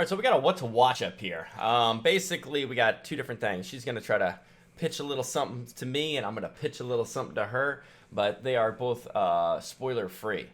All right, so we got a what to watch up here. Basically, we got two different things. She's going to try to pitch a little something to me, and I'm going to pitch a little something to her, but they are both spoiler free.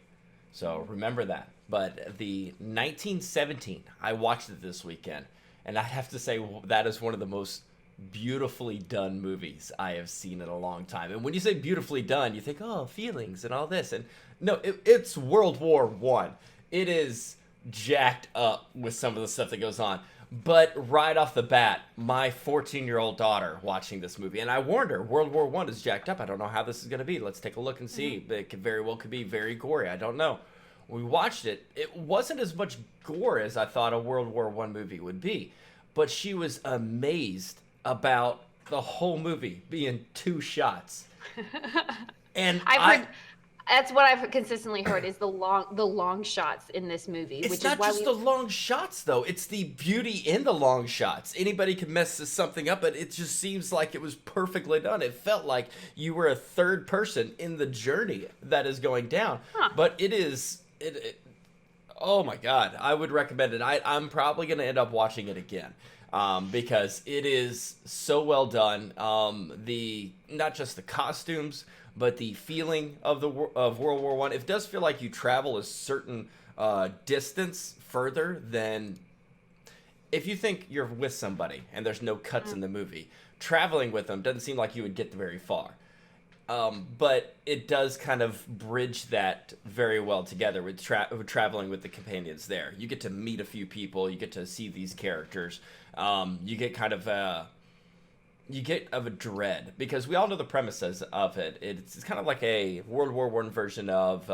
So remember that. But the 1917, I watched it this weekend, and I have to say that is one of the most beautifully done movies I have seen in a long time. And when you say beautifully done, you think, oh, feelings and all this. And no, it's World War One. It is jacked up with some of the stuff that goes on. But right off the bat, my 14-year-old daughter watching this movie, and I warned her, World War One is jacked up. I don't know how this is going to be. Let's take a look and see. It could very well could be very gory. I don't know. We watched it. It wasn't as much gore as I thought a World War One movie would be, but she was amazed about the whole movie being two shots. And I've heard that's what I've consistently heard is the long shots in this movie. It's which not is why just the long shots, though. It's the beauty in the long shots. Anybody can mess something up, but it just seems like it was perfectly done. It felt like you were a third person in the journey that is going down. Huh. But it is... oh my God. I would recommend it. I'm probably going to end up watching it again. Because it is so well done. Not just the costumes, but the feeling of of World War One. It does feel like you travel a certain distance further than if you think you're with somebody and there's no cuts in the movie. Traveling with them doesn't seem like you would get very far. But it does kind of bridge that very well together with traveling with the companions there. You get to meet a few people. You get to see these characters. You get kind of a dread because we all know the premises of it. It's kind of like a World War One version of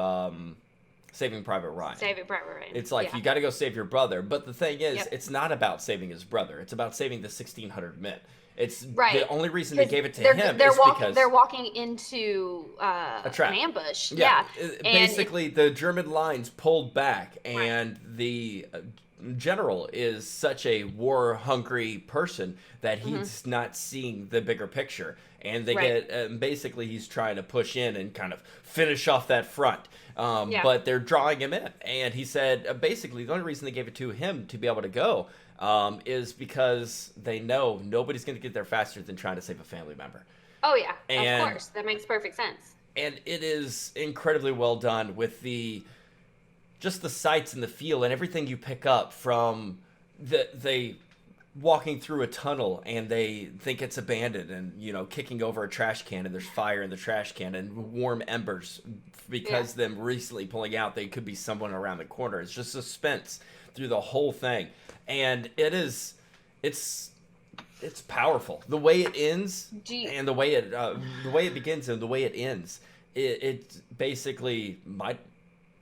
Saving Private Ryan. Saving Private Ryan. It's like you got to go save your brother, but the thing is, Yep. it's not about saving his brother. It's about saving the 1,600 men. It's Right. the only reason they gave it to him they're is because they're walking into a trap. an ambush. Yeah, And basically the German lines pulled back, and the general is such a war-hungry person that he's not seeing the bigger picture, and they get basically he's trying to push in and kind of finish off that front. But they're drawing him in, and he said basically the only reason they gave it to him to be able to go is because they know nobody's going to get there faster than trying to save a family member. Oh yeah, And of course, that makes perfect sense. And it is incredibly well done with just the sights and the feel and everything you pick up from they walking through a tunnel and they think it's abandoned and kicking over a trash can and there's fire in the trash can and warm embers because them recently pulling out they could be someone around the corner. It's just suspense through the whole thing, and it's powerful the way it ends and the way it begins and the way it ends. It basically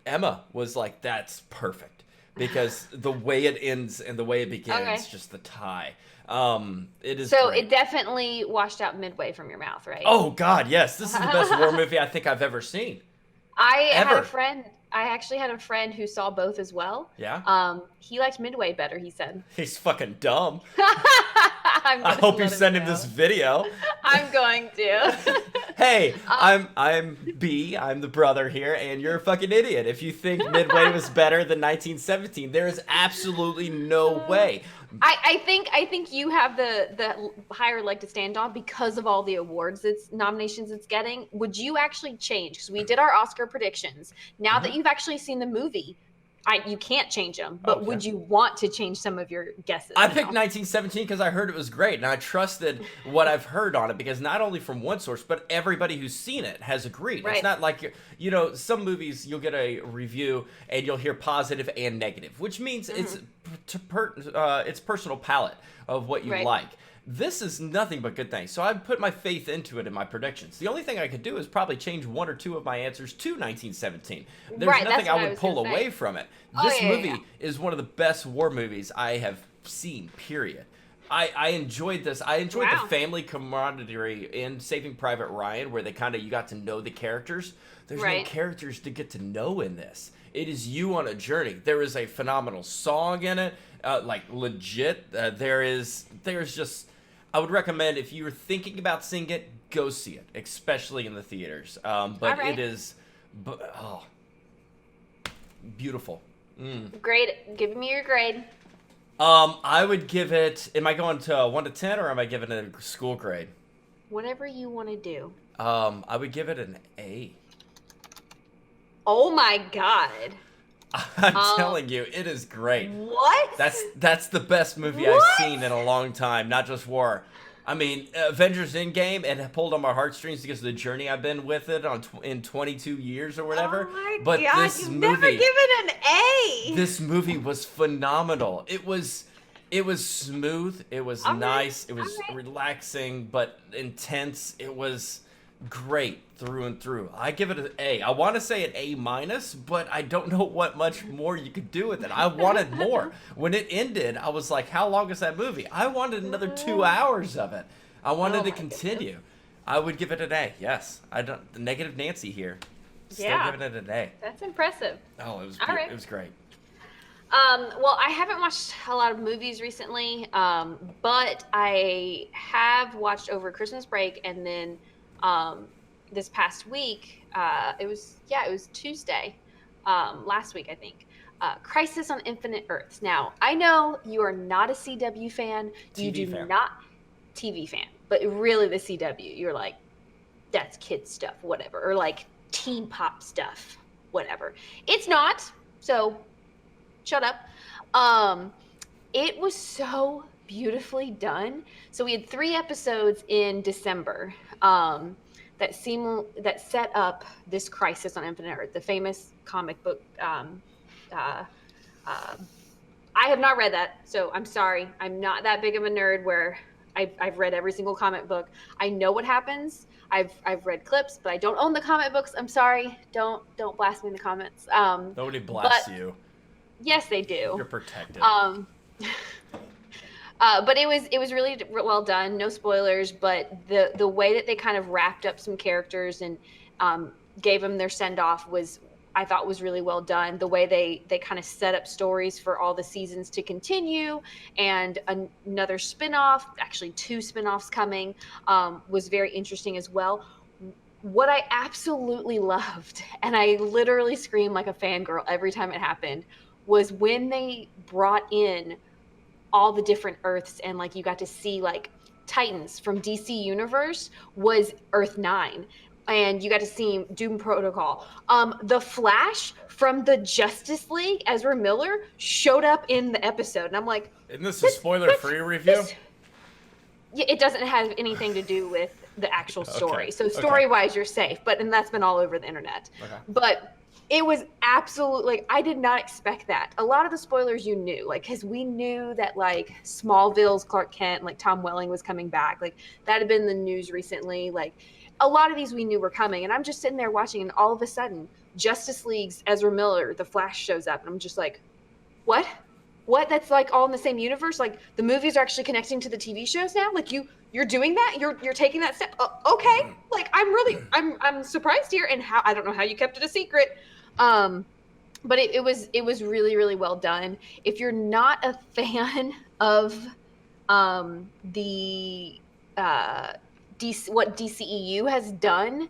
Emma was like, that's perfect because the way it ends and the way it begins, just the tie. It is so great. It definitely washed out midway from your mouth, right? Oh God, yes, this is the best war movie I think I've ever seen. I actually had a friend who saw both as well. Yeah. He liked Midway better, he said. He's fucking dumb. I I hope you send him this video. I'm going to. Hey, I'm B. I'm the brother here, and you're a fucking idiot. If you think Midway was better than 1917, there is absolutely no way. I think you have the higher leg to stand on because of all the awards nominations it's getting. Would you actually change? Because we did our Oscar predictions. Now that you've actually seen the movie, you can't change them. But would you want to change some of your guesses? I picked 1917 because I heard it was great, and I trusted what I've heard on it because not only from one source, but everybody who's seen it has agreed. Right. It's not like some movies you'll get a review and you'll hear positive and negative, which means it's personal palette of what you like. This is nothing but good things. So I put my faith into it in my predictions. The only thing I could do is probably change one or two of my answers to 1917. There's nothing I would pull away from it. This movie is one of the best war movies I have seen, period. I enjoyed this. I enjoyed the family camaraderie in Saving Private Ryan where you got to know the characters. There's no characters to get to know in this. It is you on a journey. There is a phenomenal song in it. Legit. There's just... I would recommend if you were thinking about seeing it, go see it, especially in the theaters. It is, beautiful. Grade. Give me your grade. I would give it. Am I going to 1 to 10, or am I giving it a school grade? Whatever you want to do. I would give it an A. Oh my God. I'm Um, telling you, it is great. what? That's the best movie I've seen in What? a long time. Not just war. I mean, Avengers Endgame, it pulled on my heartstrings because of the journey I've been with it in 22 years or Oh whatever. my But God, you've never given an A. this movie was phenomenal. It was smooth. It was All right, nice. It all was right. relaxing but intense. It was great through and through. I give it an A. I want to say an A minus, but I don't know what much more you could do with it. I wanted more. When it ended, I was like, how long is that movie? I wanted another 2 hours of it. I wanted Oh to my goodness. continue. I would give it an A. Yes. I don't. The negative Nancy here. Still Yeah, giving it an A. that's impressive. Oh, it was All right. it was great. Well, I haven't watched a lot of movies recently, but I have watched over Christmas break, and then um, this past week, it was Tuesday, last week I think. Crisis on Infinite Earths. Now, I know you are not a CW fan. You TV do fan. not TV fan, but really the CW, you're like, that's kid stuff, whatever, or like teen pop stuff, whatever. It's not. So shut up. Um, it was so beautifully done. So we had 3 episodes in December that set up this Crisis on Infinite Earth, the famous comic book. Uh, uh, I have not read that, so I'm sorry. I'm not that big of a nerd where I've read every single comic book. I know what happens. I've read clips, but I don't own the comic books. I'm sorry. Don't blast me in the comments. Nobody But blasts you. yes, they do. You're protected. Um, but it was really well done. No spoilers, but the way that they kind of wrapped up some characters and gave them their send off was, I thought, was really well done. The way they kind of set up stories for all the seasons to continue, and another spinoff, actually 2 spinoffs coming, was very interesting as well. What I absolutely loved, and I literally screamed like a fangirl every time it happened, was when they brought in all the different Earths, and like you got to see like Titans from DC Universe was Earth 9, and you got to see Doom Protocol. The Flash from the Justice League, Ezra Miller, showed up in the episode, and I'm like, Isn't this a this, spoiler-free review? this, yeah, it doesn't have anything to do with the actual Okay. story. So Okay. story-wise, you're safe, and that's been all over the internet. Okay. But it was absolutely, like, I did not expect that. A lot of the spoilers you knew, like, because we knew that like Smallville's Clark Kent, like Tom Welling was coming back, like that had been in the news recently. Like a lot of these we knew were coming, and I'm just sitting there watching, and all of a sudden, Justice League's Ezra Miller, the Flash, shows up, and I'm just like, what? What? That's like all in the same universe? Like the movies are actually connecting to the TV shows now? Like you're doing that? You're taking that step? Okay. Like I'm surprised here, and how, I don't know how you kept it a secret. Um, but it was really really well done. If you're not a fan of the what DCEU has done,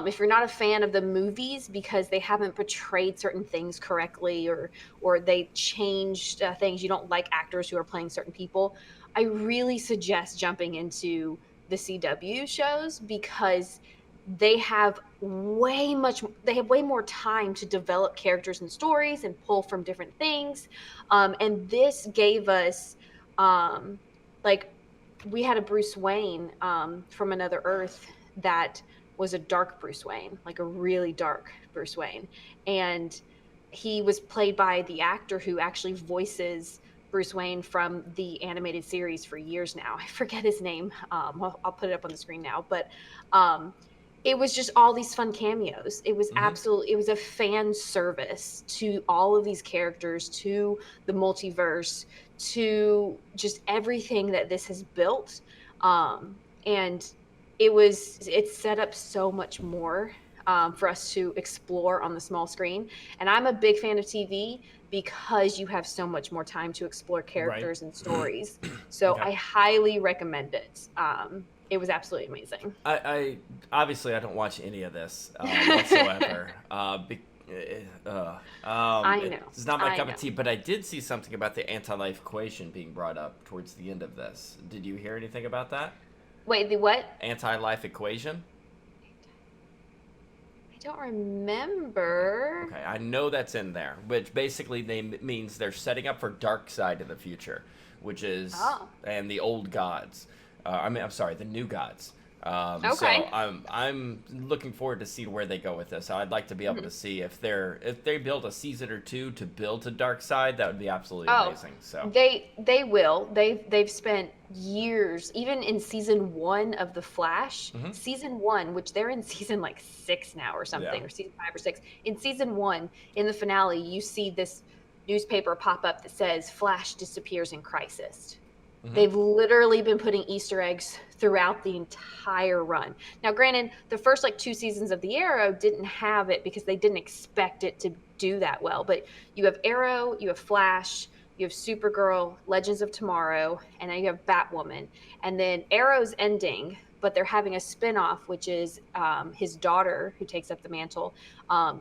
if you're not a fan of the movies because they haven't portrayed certain things correctly, or they changed things, you don't like actors who are playing certain people, I really suggest jumping into the CW shows, because they have way more time to develop characters and stories and pull from different things. And this gave us like, we had a Bruce Wayne from another Earth that was a dark Bruce Wayne, like a really dark Bruce Wayne. And he was played by the actor who actually voices Bruce Wayne from the animated series for years now. I forget his name. I'll put it up on the screen now. But it was just all these fun cameos. It was it was a fan service to all of these characters, to the multiverse, to just everything that this has built. And it set up so much more for us to explore on the small screen. And I'm a big fan of TV because you have so much more time to explore characters and stories. So Okay. I highly recommend it. It was absolutely amazing. I obviously I don't watch any of this whatsoever. I know. It's not my I cup know. of tea, but I did see something about the anti-life equation being brought up towards the end of this. Did you hear anything about that? Wait, the what? Anti-life equation? I don't remember. Okay, I know that's in there, which basically means they're setting up for dark side in the future, which is Oh. and the old gods. I'm sorry, the new gods. So Okay. I'm looking forward to seeing where they go with this. I'd like to be able Mhm. to see if they build a season or two to build to dark side. That would be absolutely Oh, amazing. So. they will. They've spent years, even in season one of The Flash, Hmm. season one, which they're in season like six now or Yeah. something, or season five or six. In season one, in the finale, you see this newspaper pop up that says Flash disappears in crisis. Hmm. They've literally been putting Easter eggs throughout the entire run. Now, granted, the first like two seasons of the Arrow didn't have it because they didn't expect it to do that well. But you have Arrow, you have Flash, you have Supergirl, Legends of Tomorrow, and then you have Batwoman. And then Arrow's ending, but they're having a spinoff, which is his daughter who takes up the mantle,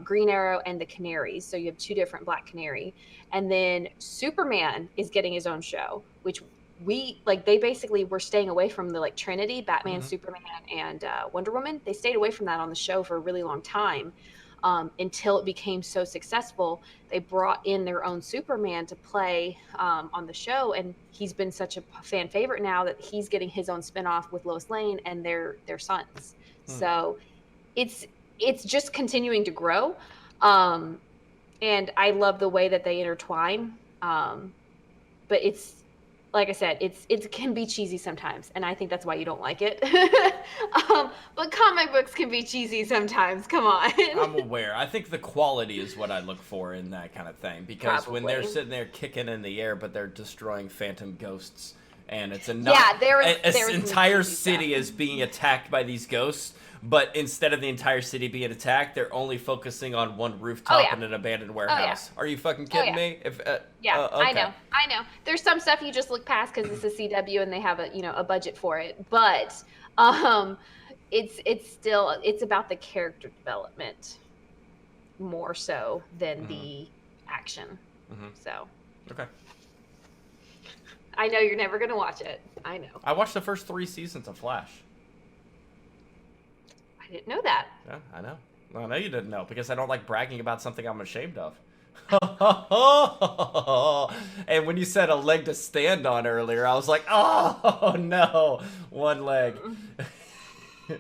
Green Arrow and the Canaries. So you have two different Black Canary. And then Superman is getting his own show, which we like they basically were staying away from the like Trinity, Batman, Hmm. Superman, and Wonder Woman. They stayed away from that on the show for a really long time, until it became so successful. They brought in their own Superman to play on the show, and he's been such a fan favorite now that he's getting his own spinoff with Lois Lane and their sons. Hmm. So it's just continuing to grow, um, and I love the way that they intertwine. But it's like I said, it can be cheesy sometimes, and I think that's why you don't like it. But comic books can be cheesy sometimes. Come on. I'm aware. I think the quality is what I look for in that kind of thing because when they're Probably. sitting there kicking in the air, but they're destroying phantom ghosts, and it's a Yeah, there was some entire cheesy stuff. city is being attacked by these ghosts, but instead of the entire city being attacked, they're only focusing on one rooftop Oh yeah. in an abandoned Oh yeah. warehouse. Are you fucking Oh kidding yeah. me? If Yeah. I okay. know. I know. There's some stuff you just look past because it's a CW and they have a budget for it. But um, it's still it's about the character development more so than Hmm. the action. Hmm. So Okay. I know you're never gonna watch it. I know. I watched the first 3 seasons of Flash. I didn't know that. Yeah, I know. Well, I know you didn't know because I don't like bragging about something I'm ashamed of. And when you said a leg to stand on earlier, I was like, oh no, one leg. Oh.